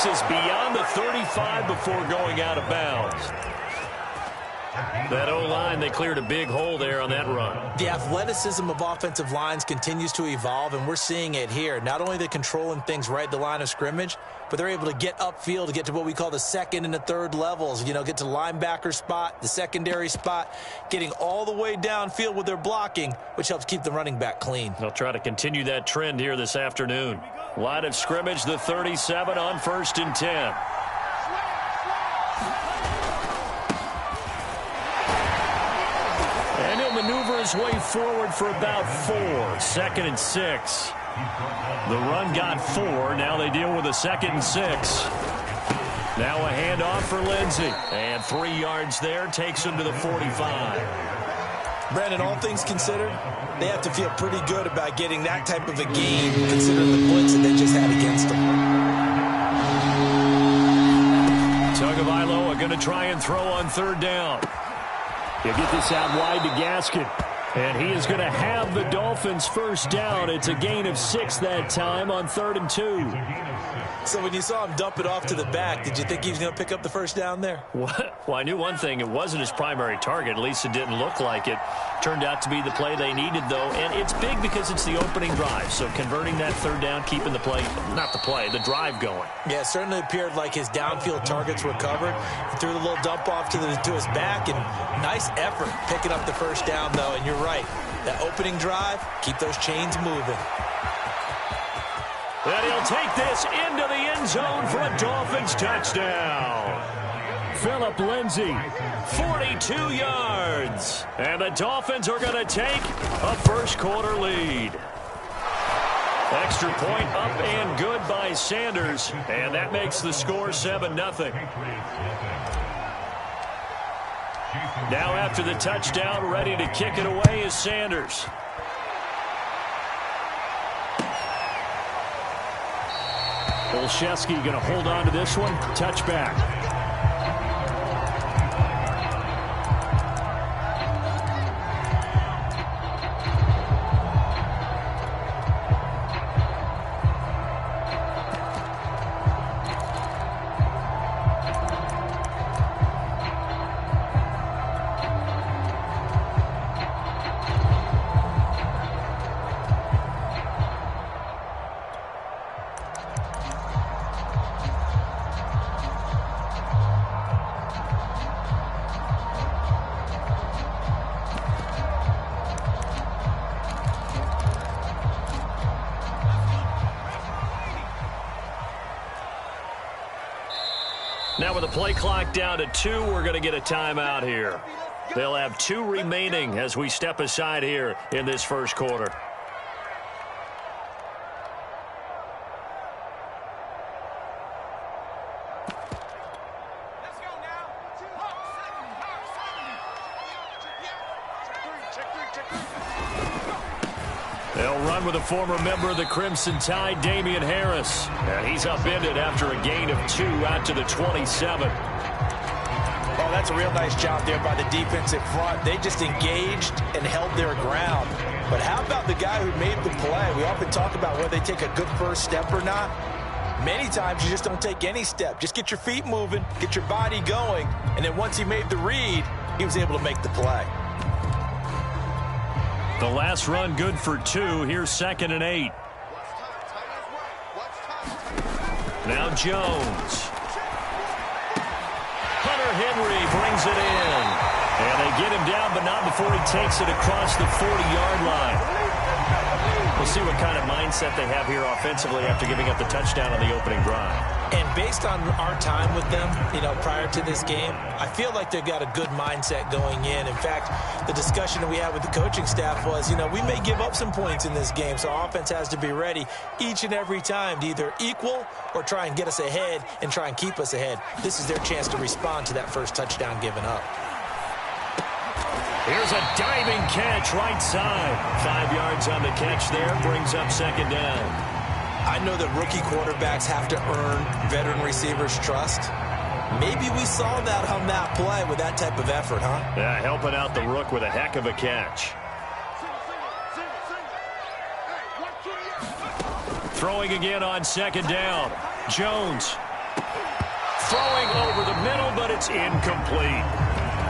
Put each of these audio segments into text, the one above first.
is beyond the 35 before going out of bounds. That O-line, they cleared a big hole there on that run. The athleticism of offensive lines continues to evolve, and we're seeing it here. Not only are they controlling things right at the line of scrimmage, but they're able to get upfield to get to what we call the second and the third levels. You know, get to the linebacker spot, the secondary spot, getting all the way downfield with their blocking, which helps keep the running back clean. They'll try to continue that trend here this afternoon. Line of scrimmage, the 37 on 1st and 10. And he'll maneuver his way forward for about 4. 2nd and 6. The run got 4. Now they deal with a 2nd and 6. Now a handoff for Lindsey. And 3 yards there takes him to the 45. Brandon, all things considered, they have to feel pretty good about getting that type of a game, considering the blitz that they just had against them. Tagovailoa going to try and throw on 3rd down. He'll get this out wide to Gaskin. And he is going to have the Dolphins' 1st down. It's a gain of 6 that time on 3rd and 2. So when you saw him dump it off to the back, did you think he was going to pick up the 1st down there? Well, I knew one thing. It wasn't his primary target. At least it didn't look like it. Turned out to be the play they needed, though. And it's big because it's the opening drive. So converting that 3rd down, keeping the play, not the play, the drive going. Yeah, it certainly appeared like his downfield targets were covered. He threw the little dump off to his back, and nice effort picking up the 1st down, though. And you're right. That opening drive, keep those chains moving. And he'll take this into the end zone for a Dolphins touchdown. Phillip Lindsay, 42 yards. And the Dolphins are going to take a 1st quarter lead. Extra point up and good by Sanders. And that makes the score 7-0. Now after the touchdown, ready to kick it away is Sanders. Olszewski going to hold on to this one. Touchback. Now with the play clock down to 2, we're going to get a timeout here. They'll have 2 remaining as we step aside here in this 1st quarter. They'll run with a former member of the Crimson Tide, Damian Harris. And he's upended after a gain of 2 out to the 27. Oh, that's a real nice job there by the defensive front. They just engaged and held their ground. But how about the guy who made the play? We often talk about whether they take a good 1st step or not. Many times you just don't take any step. Just get your feet moving, get your body going, and then once he made the read, he was able to make the play. The last run good for 2. Here's 2nd and 8. Now Jones. Hunter Henry brings it in. And they get him down, but not before he takes it across the 40-yard line. We'll see what kind of mindset they have here offensively after giving up the touchdown on the opening drive. And based on our time with them, prior to this game, I feel like they've got a good mindset going in. In fact, the discussion that we had with the coaching staff was, we may give up some points in this game, so our offense has to be ready each and every time to either equal or try and get us ahead and try and keep us ahead. This is their chance to respond to that 1st touchdown given up. Here's a diving catch right side. 5 yards on the catch there, brings up 2nd down. I know that rookie quarterbacks have to earn veteran receivers' trust. Maybe we saw that on that play with that type of effort, huh? Yeah, helping out the rook with a heck of a catch. Throwing again on 2nd down. Jones. Throwing over the middle, but it's incomplete.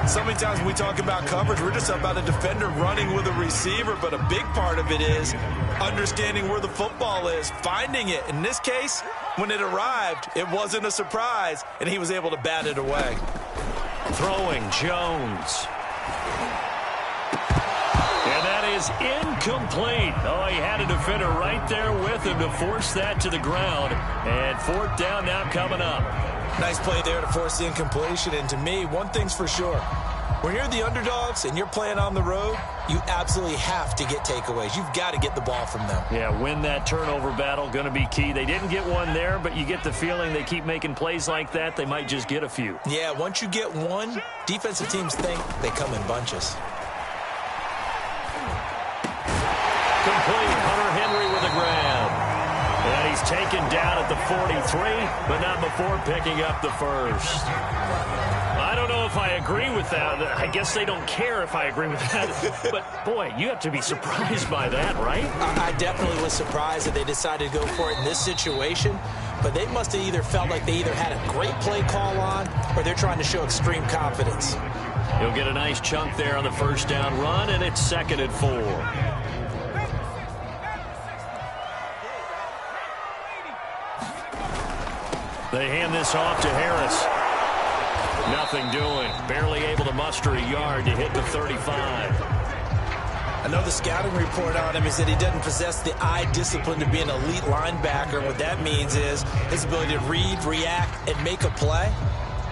So many times when we talk about coverage, we're just about a defender running with a receiver, but a big part of it is understanding where the football is, finding it. In this case, when it arrived, it wasn't a surprise, and he was able to bat it away. Throwing Jones. And that is incomplete. Oh, he had a defender right there with him to force that to the ground. And fourth down now coming up. Nice play there to force the incompletion. And to me, one thing's for sure. When you're the underdogs and you're playing on the road, you absolutely have to get takeaways. You've got to get the ball from them. Yeah, win that turnover battle, going to be key. They didn't get one there, but you get the feeling they keep making plays like that, they might just get a few. Yeah, once you get one, defensive teams think they come in bunches. Complete. Hunter Henry with a grab. And he's taken down at the 43, but not before picking up the first. I don't know if I agree with that. I guess they don't care if I agree with that. But, boy, you have to be surprised by that, right? I definitely was surprised that they decided to go for it in this situation. But they must have either felt like they either had a great play call on or they're trying to show extreme confidence. He'll get a nice chunk there on the first down run, and it's 2nd and 4. They hand this off to Harris. Nothing doing. Barely able to muster a yard to hit the 35. I know the scouting report on him is that he doesn't possess the eye discipline to be an elite linebacker. What that means is his ability to read, react, and make a play.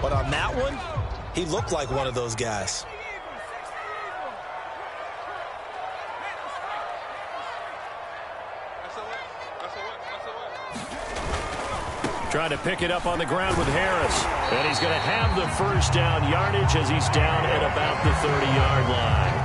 But on that one, he looked like one of those guys. Trying to pick it up on the ground with Harris. And he's going to have the first down yardage as he's down at about the 30-yard line.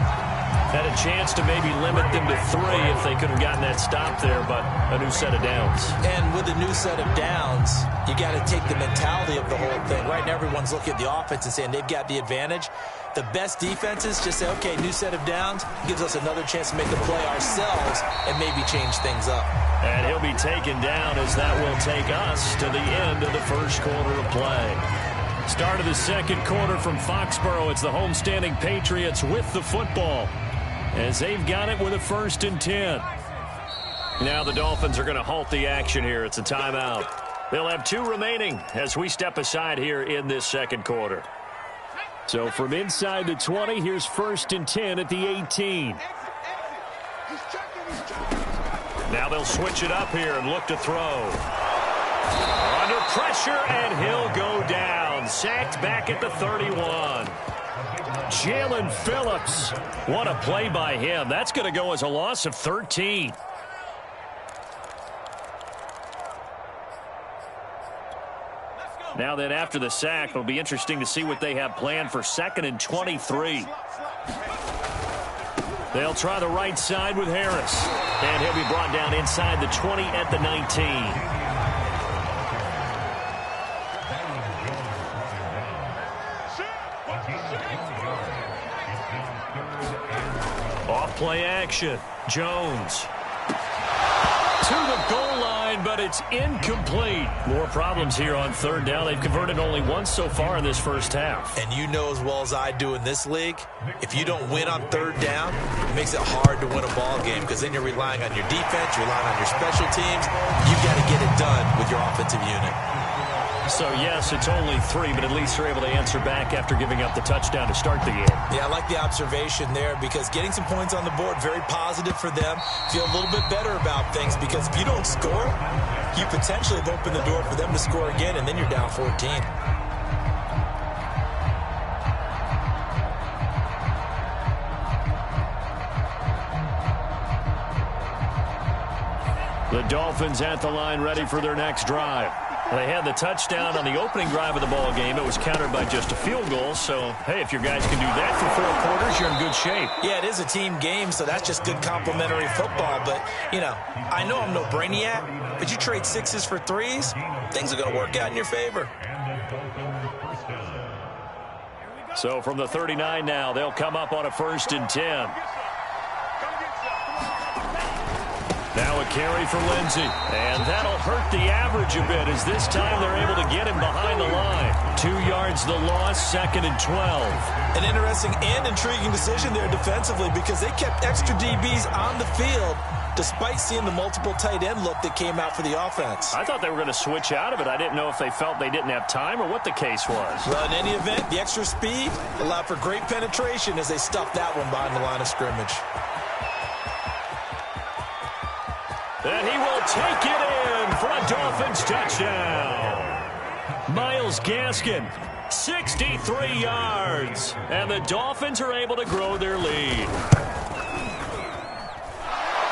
Had a chance to maybe limit them to 3 if they could have gotten that stop there, but a new set of downs. And with a new set of downs, you got to take the mentality of the whole thing. Right now, everyone's looking at the offense and saying they've got the advantage. The best defenses just say, okay, new set of downs gives us another chance to make a play ourselves and maybe change things up. And he'll be taken down as that will take us to the end of the first quarter of play. Start of the second quarter from Foxborough. It's the homestanding Patriots with the football as they've got it with a 1st and 10. Now the Dolphins are going to halt the action here. It's a timeout. They'll have 2 remaining as we step aside here in this second quarter. So from inside the 20, here's 1st and 10 at the 18. Now they'll switch it up here and look to throw. Under pressure, and he'll go down. Sacked back at the 31. Jalen Phillips. What a play by him. That's going to go as a loss of 13. Now then, after the sack, it'll be interesting to see what they have planned for 2nd and 23. They'll try the right side with Harris. And he'll be brought down inside the 20 at the 19. Off-play action. Jones. To the goal line, but it's incomplete. More problems here on 3rd down. They've converted only once so far in this first half. And you know as well as I do in this league, if you don't win on 3rd down, it makes it hard to win a ball game because then you're relying on your defense, you're relying on your special teams. You've got to get it done with your offensive unit. So, yes, it's only 3, but at least they're able to answer back after giving up the touchdown to start the game. Yeah, I like the observation there because getting some points on the board, very positive for them. Feel a little bit better about things because if you don't score, you potentially have opened the door for them to score again, and then you're down 14. The Dolphins at the line ready for their next drive. They had the touchdown on the opening drive of the ball game. It was countered by just a field goal. So, hey, if your guys can do that for 4 quarters, you're in good shape. Yeah, it is a team game, so that's just good complimentary football. But, you know, I know I'm no brainiac, but you trade 6s for 3s, things are going to work out in your favor. So from the 39 now, they'll come up on a 1st and 10. Now a carry for Lindsey. And that'll hurt the average a bit as this time they're able to get him behind the line. 2 yards the loss, 2nd and 12. An interesting and intriguing decision there defensively because they kept extra DBs on the field despite seeing the multiple tight end look that came out for the offense. I thought they were going to switch out of it. I didn't know if they felt they didn't have time or what the case was. Well, in any event, the extra speed allowed for great penetration as they stuffed that one behind the line of scrimmage. And he will take it in for a Dolphins touchdown. Myles Gaskin, 63 yards. And the Dolphins are able to grow their lead.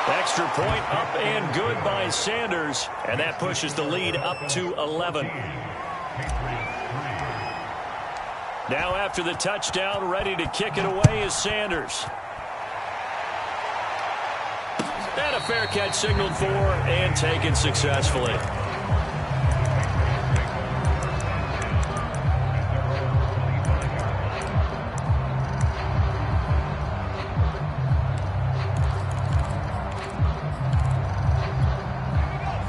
Extra point up and good by Sanders. And that pushes the lead up to 11. Now after the touchdown, ready to kick it away is Sanders. And a fair catch signaled for and taken successfully.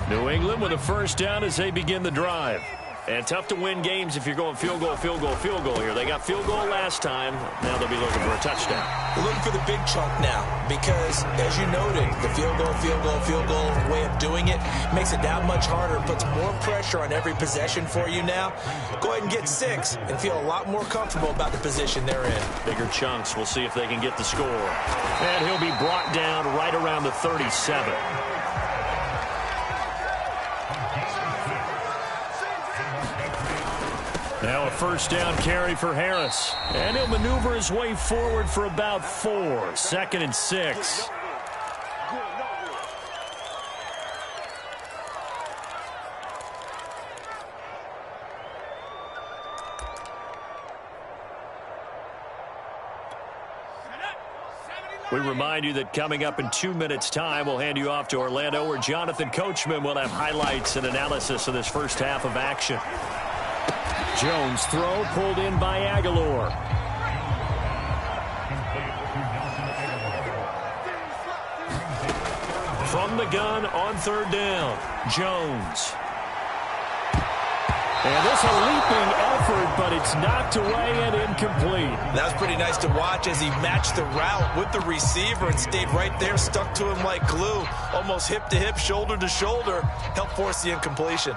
New England with a first down as they begin the drive. And tough to win games if you're going field goal, field goal, field goal here. They got field goal last time. Now they'll be looking for a touchdown. They're looking for the big chunk now because, as you noted, the field goal, field goal, field goal way of doing it makes it that much harder, puts more pressure on every possession for you now. Go ahead and get 6 and feel a lot more comfortable about the position they're in. Bigger chunks. We'll see if they can get the score. And he'll be brought down right around the 37. Now a first down carry for Harris. And he'll maneuver his way forward for about 4. 2nd and 6. We remind you that coming up in 2 minutes' time, we'll hand you off to Orlando, where Jonathan Coachman will have highlights and analysis of this first half of action. Jones throw pulled in by Aguilar. From the gun on 3rd down, Jones. And this a leaping effort, but it's knocked away and incomplete. That was pretty nice to watch as he matched the route with the receiver and stayed right there, stuck to him like glue, almost hip to hip, shoulder to shoulder, helped force the incompletion.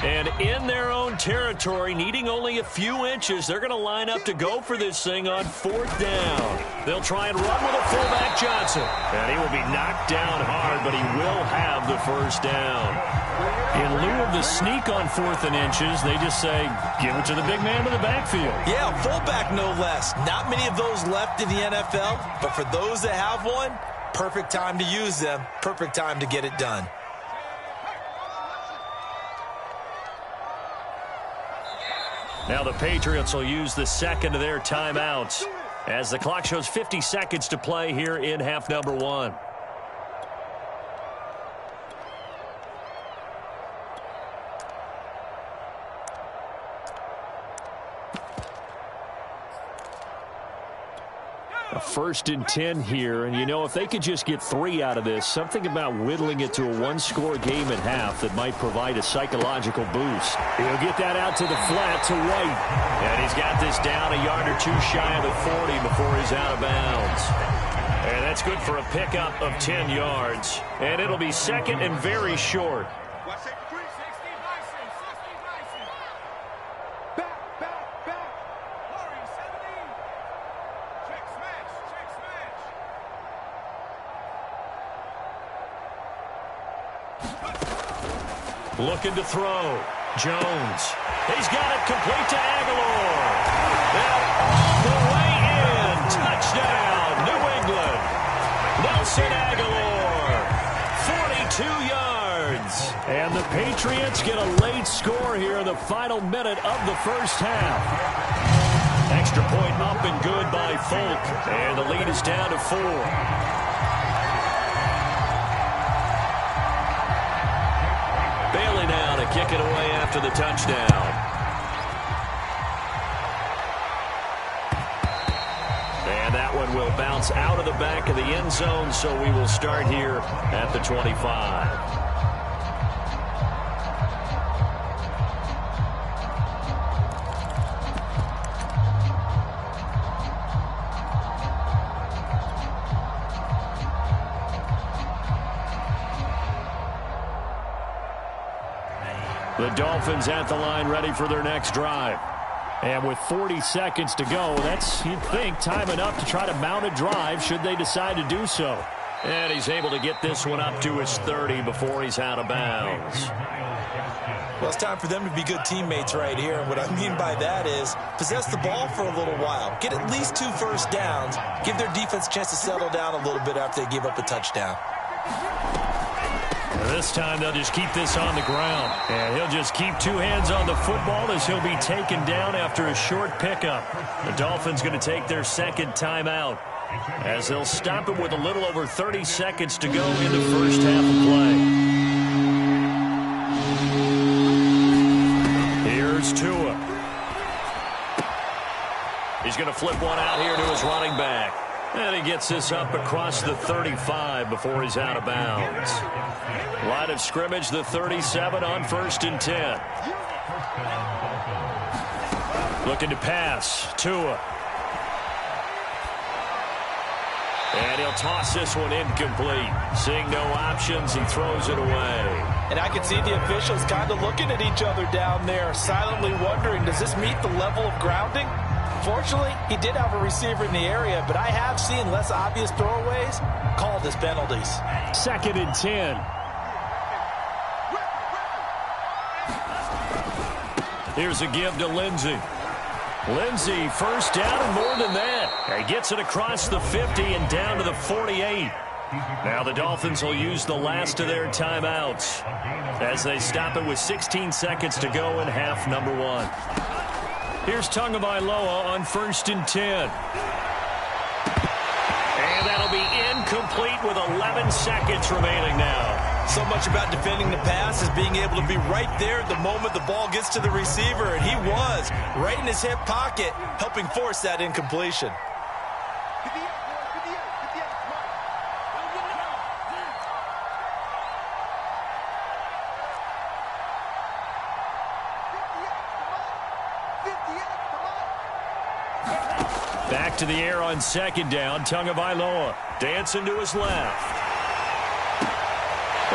And in their own territory, needing only a few inches, they're going to line up to go for this thing on 4th down. They'll try and run with a fullback, Johnson. And he will be knocked down hard, but he will have the first down. In lieu of the sneak on 4th and inches, they just say, give it to the big man to the backfield. Yeah, fullback no less. Not many of those left in the NFL, but for those that have one, perfect time to use them, perfect time to get it done. Now the Patriots will use the second of their timeouts as the clock shows 50 seconds to play here in half number 1. A 1st and 10 here, and you know, if they could just get 3 out of this, something about whittling it to a 1-score game at half that might provide a psychological boost. He'll get that out to the flat to White. And he's got this down a yard or 2 shy of the 40 before he's out of bounds. And that's good for a pickup of 10 yards. And it'll be 2nd and very short. Looking to throw. Jones. He's got it complete to Aguilar. And all the way in. Touchdown, New England. Nelson Aguilar. 42 yards. And the Patriots get a late score here in the final minute of the first half. Extra point up and good by Folk. And the lead is down to 4. Bailey now to kick it away after the touchdown. that one will bounce out of the back of the end zone, so we will start here at the 25. The Dolphins at the line, ready for their next drive. And with 40 seconds to go, that's, you'd think, time enough to try to mount a drive should they decide to do so. And he's able to get this one up to his 30 before he's out of bounds. Well, it's time for them to be good teammates right here. And what I mean by that is possess the ball for a little while. Get at least 2 first downs. Give their defense a chance to settle down a little bit after they give up a touchdown. This time they'll just keep this on the ground. And he'll just keep 2 hands on the football as he'll be taken down after a short pickup. The Dolphins going to take their second timeout as they'll stop it with a little over 30 seconds to go in the first half of play. Here's Tua. He's going to flip one out here to his running back. And he gets this up across the 35 before he's out of bounds. Line of scrimmage, the 37 on 1st and 10. Looking to pass. Tua. And he'll toss this one incomplete. Seeing no options, he throws it away. And I can see the officials kind of looking at each other down there, silently wondering, does this meet the level of grounding? Fortunately, he did have a receiver in the area, but I have seen less obvious throwaways called as penalties. 2nd and 10. Here's a give to Lindsey. Lindsey, first down and more than that. He gets it across the 50 and down to the 48. Now the Dolphins will use the last of their timeouts as they stop it with 16 seconds to go in half number 1. Here's Tagovailoa on 1st and 10. And that'll be incomplete with 11 seconds remaining now. So much about defending the pass is being able to be right there at the moment the ball gets to the receiver, and he was right in his hip pocket, helping force that incompletion. Back to the air on 2nd down. Tagovailoa dancing to his left.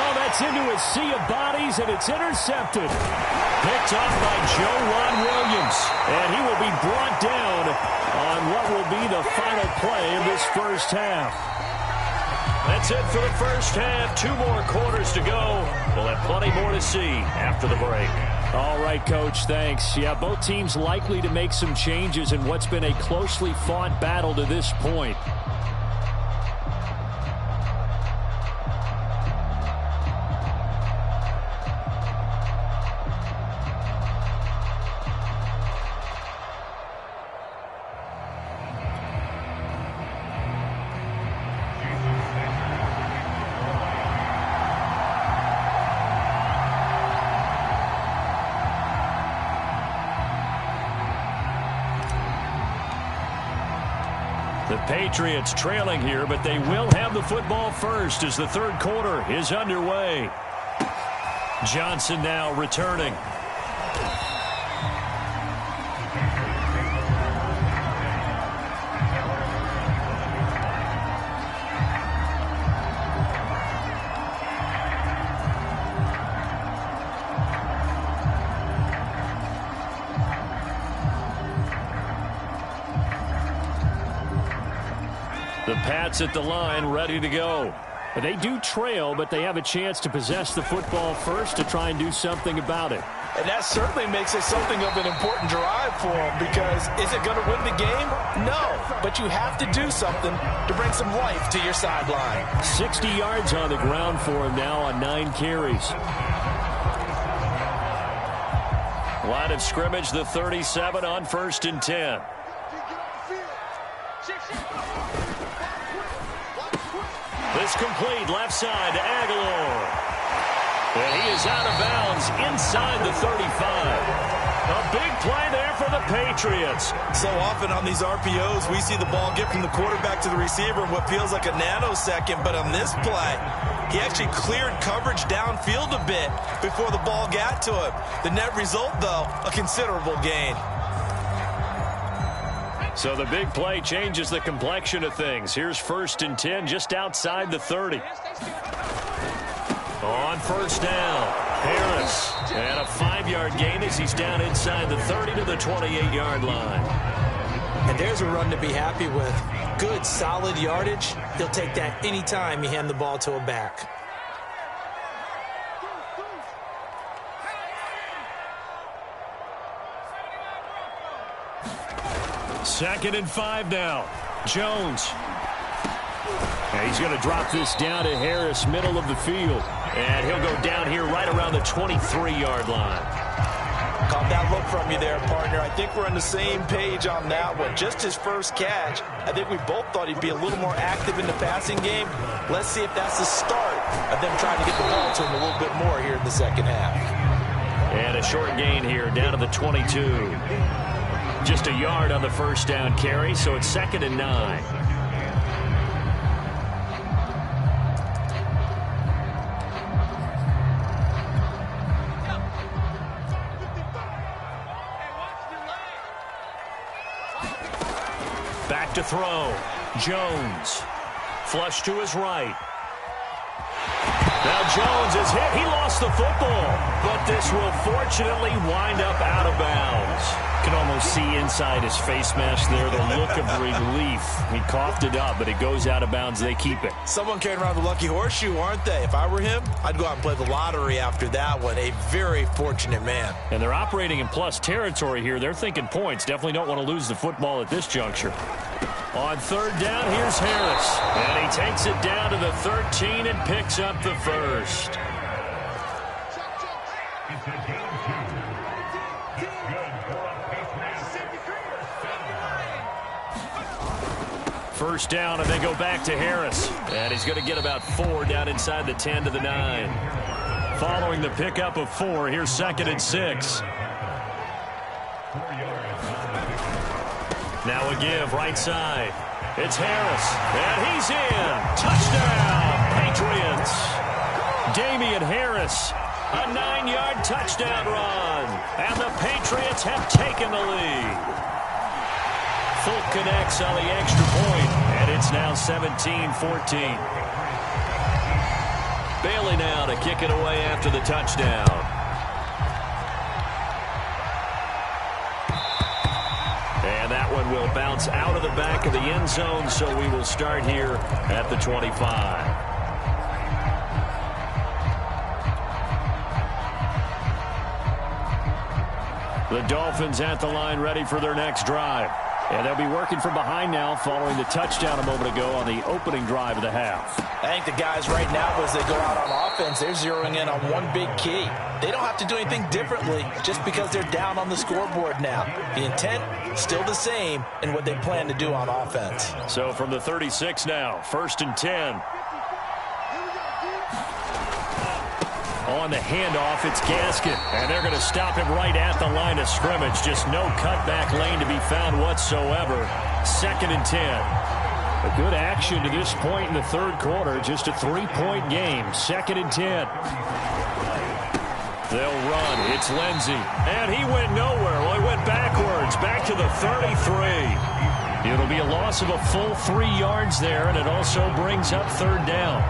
Oh, that's into a sea of bodies, and it's intercepted. Picked off by Joejuan Williams. And he will be brought down on what will be the final play of this first half. That's it for the first half. 2 more quarters to go. We'll have plenty more to see after the break. All right, Coach, thanks. Yeah, both teams likely to make some changes in what's been a closely fought battle to this point. The Patriots trailing here, but they will have the football first as the 3rd quarter is underway. Johnson now returning. The Pats at the line, ready to go. They do trail, but they have a chance to possess the football first to try and do something about it. And that certainly makes it something of an important drive for them, because is it going to win the game? No, but you have to do something to bring some life to your sideline. 60 yards on the ground for him now on 9 carries. Line of scrimmage, the 37 on 1st and 10. This complete left side to Aguilar. And he is out of bounds inside the 35. A big play there for the Patriots. So often on these RPOs, we see the ball get from the quarterback to the receiver in what feels like a nanosecond. But on this play, he actually cleared coverage downfield a bit before the ball got to him. The net result, though, a considerable gain. So the big play changes the complexion of things. Here's 1st and 10 just outside the 30. On first down, Harris. And a 5-yard gain as he's down inside the 30 to the 28-yard line. And there's a run to be happy with. Good, solid yardage. He'll take that anytime you hand the ball to a back. Second and 5 now. Jones. And he's going to drop this down to Harris, middle of the field. And he'll go down here right around the 23-yard line. Caught that look from you there, partner. I think we're on the same page on that one. Just his first catch. I think we both thought he'd be a little more active in the passing game. Let's see if that's the start of them trying to get the ball to him a little bit more here in the second half. And a short gain here down to the 22. Just a yard on the first down carry, so it's 2nd and 9. Back to throw. Jones. Flush to his right. Now Jones is hit. He lost the football. But this will fortunately wind up out of bounds. You can almost see inside his face mask there the look of relief. He coughed it up, but it goes out of bounds. They keep it. Someone carrying around the lucky horseshoe, aren't they? If I were him, I'd go out and play the lottery after that one. A very fortunate man. And they're operating in plus territory here. They're thinking points. Definitely don't want to lose the football at this juncture. On third down, here's Harris. And he takes it down to the 13 and picks up the first. First down, and they go back to Harris. And he's going to get about 4 down inside the 10 to the 9. Following the pickup of 4, here's 2nd and 6. Now a give, right side. It's Harris, and he's in. Touchdown, Patriots. Damian Harris, a 9-yard touchdown run. And the Patriots have taken the lead. Fulk connects on the extra point, and it's now 17-14. Bailey now to kick it away after the touchdown. And that one will bounce out of the back of the end zone, so we will start here at the 25. The Dolphins at the line ready for their next drive. And they'll be working from behind now following the touchdown a moment ago on the opening drive of the half. I think the guys right now, as they go out on offense, they're zeroing in on one big key. They don't have to do anything differently just because they're down on the scoreboard now. The intent, still the same in what they plan to do on offense. So from the 36 now, 1st and 10. On the handoff, it's Gaskin. And they're going to stop him right at the line of scrimmage. Just no cutback lane to be found whatsoever. 2nd and 10. A good action to this point in the third quarter. Just a 3-point game. 2nd and 10. They'll run. It's Lindsey. And he went nowhere. Well, he went backwards. Back to the 33. It'll be a loss of a full 3 yards there, and it also brings up third down.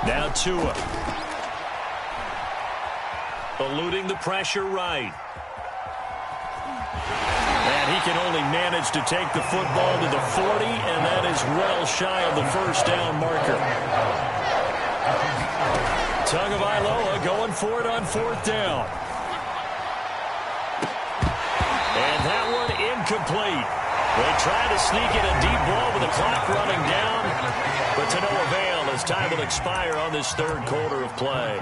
Now Tua. Eluding the pressure right. And he can only manage to take the football to the 40, and that is well shy of the first down marker. Tagovailoa going for it on 4th down. And that one incomplete. They try to sneak in a deep ball with the clock running down, but to no avail as time will expire on this third quarter of play.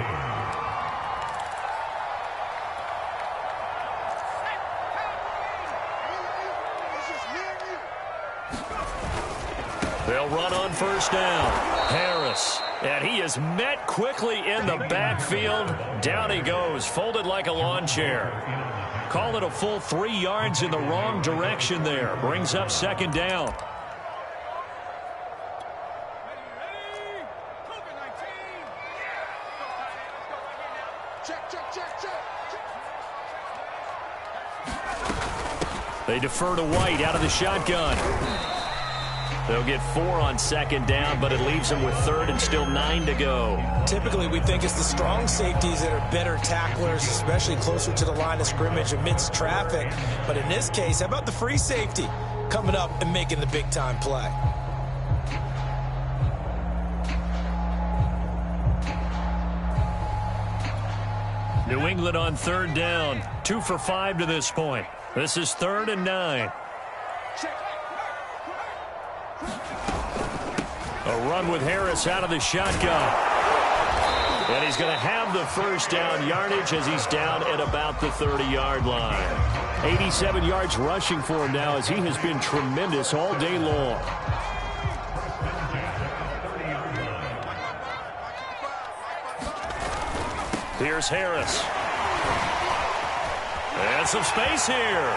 They'll run on first down. Harris. And he is met quickly in the backfield. Down he goes, folded like a lawn chair. Call it a full 3 yards in the wrong direction there. Brings up second down. They defer to White out of the shotgun. They'll get 4 on second down, but it leaves them with third and still 9 to go. Typically, we think it's the strong safeties that are better tacklers, especially closer to the line of scrimmage amidst traffic. But in this case, how about the free safety coming up and making the big-time play? New England on third down. 2 for 5 to this point. This is 3rd and 9. A run with Harris out of the shotgun. And he's going to have the first down yardage as he's down at about the 30-yard line. 87 yards rushing for him now as he has been tremendous all day long. Here's Harris. And some space here.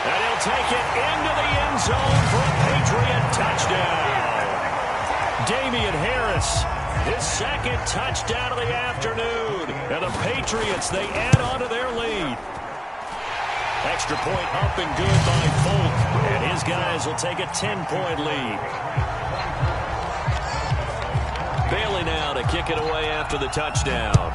And he'll take it into the end zone for a Patriot touchdown. Damian Harris, his second touchdown of the afternoon. And the Patriots, they add on to their lead. Extra point up and good by Folk. And his guys will take a 10-point lead. Bailey now to kick it away after the touchdown.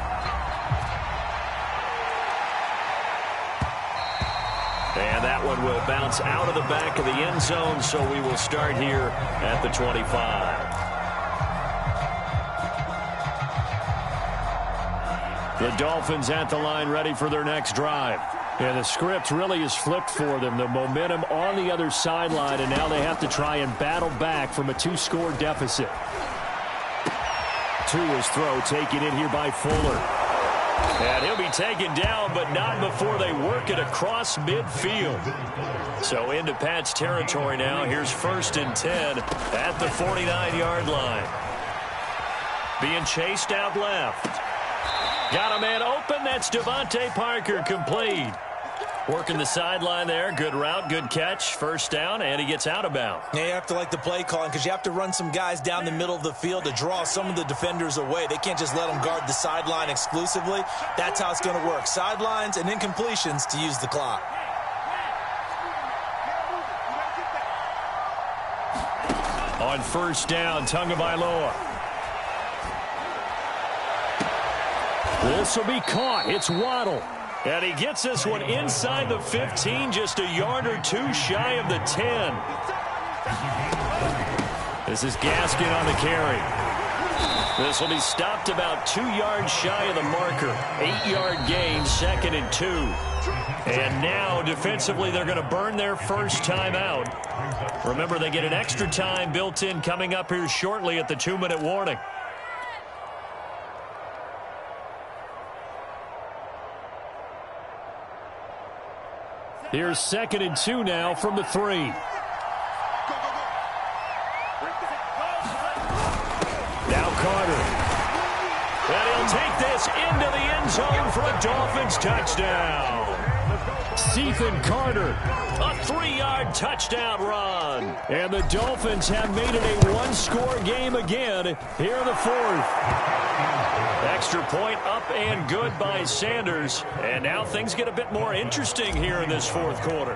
And that one will bounce out of the back of the end zone, so we will start here at the 25. The Dolphins at the line ready for their next drive. And the script really is flipped for them. The momentum on the other sideline, and now they have to try and battle back from a 2-score deficit. To his throw, taken in here by Fuller. And he'll be taken down, but not before they work it across midfield. So into Pat's territory now. Here's 1st and 10 at the 49-yard line. Being chased out left. Got a man open. That's Devontae Parker, complete. Working the sideline there. Good route, good catch. First down, and he gets out of bounds. Yeah, you have to like the play calling because you have to run some guys down the middle of the field to draw some of the defenders away. They can't just let them guard the sideline exclusively. That's how it's going to work. Sidelines and incompletions to use the clock. On first down, Tagovailoa. This will be caught. It's Waddle. And he gets this one inside the 15, just a yard or two shy of the 10. This is Gaskin on the carry. This will be stopped about 2 yards shy of the marker. 8-yard gain, 2nd and 2. And now, defensively, they're going to burn their first timeout. Remember, they get an extra time built in coming up here shortly at the 2-minute warning. Here's 2nd and 2 now from the 3. Now Carter. And he'll take this into the end zone for a Dolphins touchdown. Ethan Carter, a 3-yard touchdown run. And the Dolphins have made it a 1-score game again here in the 4th. Extra point up and good by Sanders. And now things get a bit more interesting here in this 4th quarter.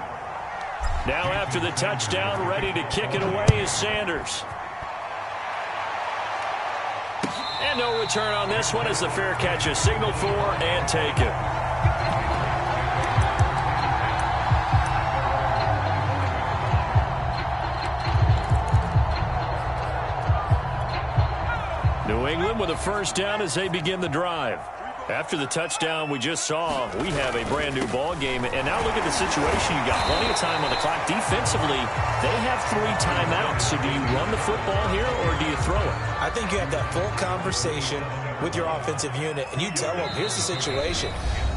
Now after the touchdown, ready to kick it away is Sanders. And no return on this one as the fair catch is signaled for and taken. New England with a first down as they begin the drive. After the touchdown we just saw, we have a brand new ball game. And now look at the situation. You got plenty of time on the clock. Defensively, they have 3 timeouts. So do you run the football here or do you throw it? I think you have that full conversation with your offensive unit and you tell them, here's the situation.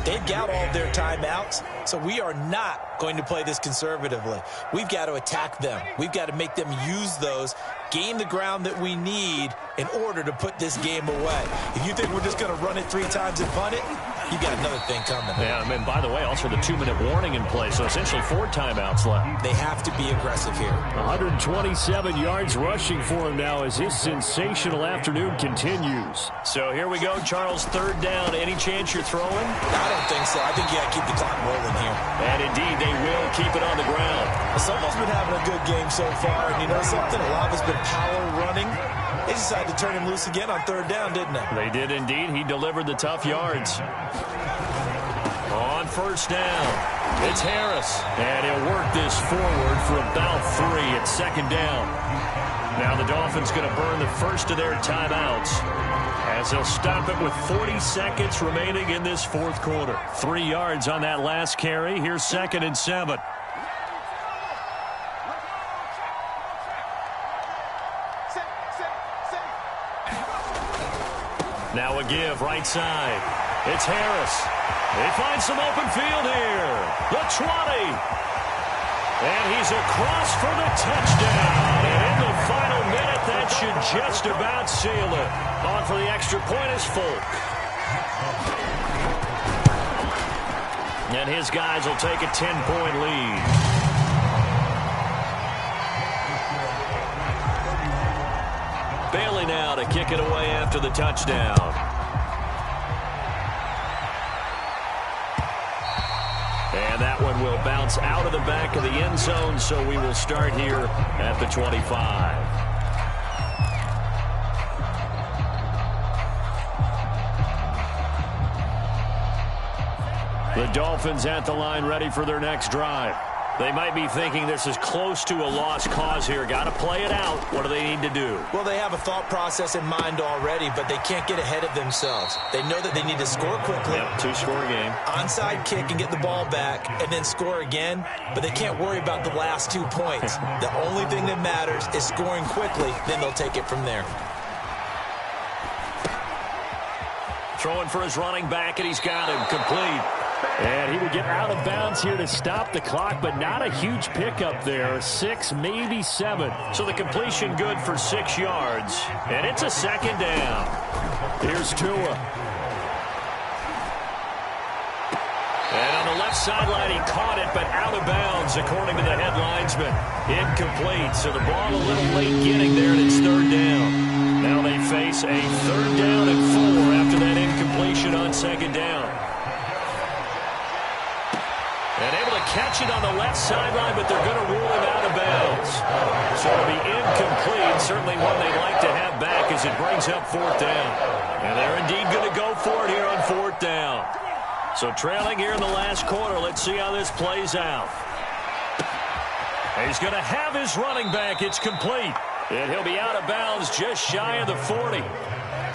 They've got all of their timeouts, so we are not going to play this conservatively. We've got to attack them. We've got to make them use those, gain the ground that we need in order to put this game away. If you think we're just going to run it 3 times and punt it, you got another thing coming. Yeah, and by the way, also the 2-minute warning in play, so essentially 4 timeouts left. They have to be aggressive here. 127 yards rushing for him now as his sensational afternoon continues. So here we go, Charles, 3rd down. Any chance you're throwing? I don't think so. I think you got to keep the clock rolling here. And indeed, they will keep it on the ground. Someone's been having a good game so far, and you know something? A lot of it's been power running. They decided to turn him loose again on 3rd down, didn't they? They did indeed. He delivered the tough yards. On 1st down, it's Harris. And he'll work this forward for about 3 at 2nd down. Now the Dolphins going to burn the first of their timeouts as they'll stop it with 40 seconds remaining in this 4th quarter. 3 yards on that last carry. Here's 2nd and 7. Now a give, right side. It's Harris. They find some open field here. The 20. And he's across for the touchdown. And in the final minute, that should just about seal it. On for the extra point is Folk. And his guys will take a 10-point lead. Bailey now to kick it away after the touchdown. And that one will bounce out of the back of the end zone, so we will start here at the 25. The Dolphins at the line ready for their next drive. They might be thinking this is close to a lost cause here. Got to play it out. What do they need to do? Well, they have a thought process in mind already, but they can't get ahead of themselves. They know that they need to score quickly. Yep, 2-score game. Onside kick and get the ball back and then score again, but they can't worry about the last 2 points. The only thing that matters is scoring quickly, then they'll take it from there. Throwing for his running back, and he's got him complete. And he would get out of bounds here to stop the clock, but not a huge pickup there. 6, maybe 7. So the completion good for 6 yards. And it's a 2nd down. Here's Tua. And on the left sideline, he caught it, but out of bounds, according to the head linesman. Incomplete, so the ball a little late getting there, and it's 3rd down. Now they face a 3rd down and 4 after that incompletion on 2nd down. And able to catch it on the left sideline, but they're going to rule him out of bounds. So it'll be incomplete, certainly one they'd like to have back as it brings up 4th down. And they're indeed going to go for it here on 4th down. So trailing here in the last quarter, let's see how this plays out. He's going to have his running back. It's complete. And he'll be out of bounds just shy of the 40.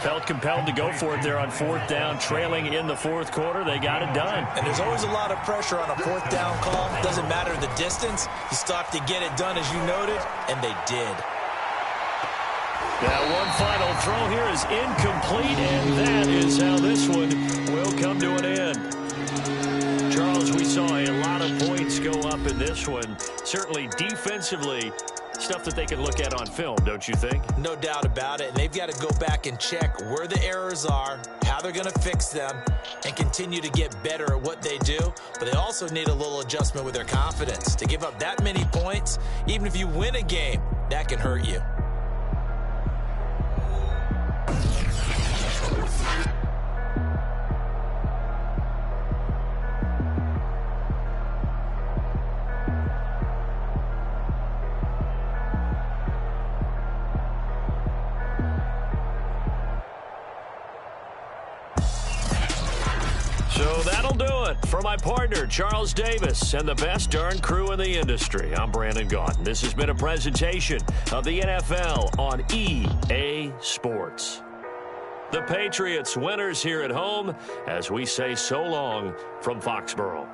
Felt compelled to go for it there on 4th down, trailing in the 4th quarter. They got it done. And there's always a lot of pressure on a 4th down call. Doesn't matter the distance. You still have to get it done, as you noted, and they did. That one final throw here is incomplete, and that is how this one will come to an end. Charles, we saw a lot of points go up in this one. Certainly defensively, stuff that they can look at on film, don't you think? No doubt about it. And they've got to go back and check where the errors are, how they're going to fix them, and continue to get better at what they do. But they also need a little adjustment with their confidence. To give up that many points, even if you win a game, that can hurt you. So that'll do it for my partner, Charles Davis, and the best darn crew in the industry. I'm Brandon Gaudin. This has been a presentation of the NFL on EA Sports. The Patriots winners here at home as we say so long from Foxborough.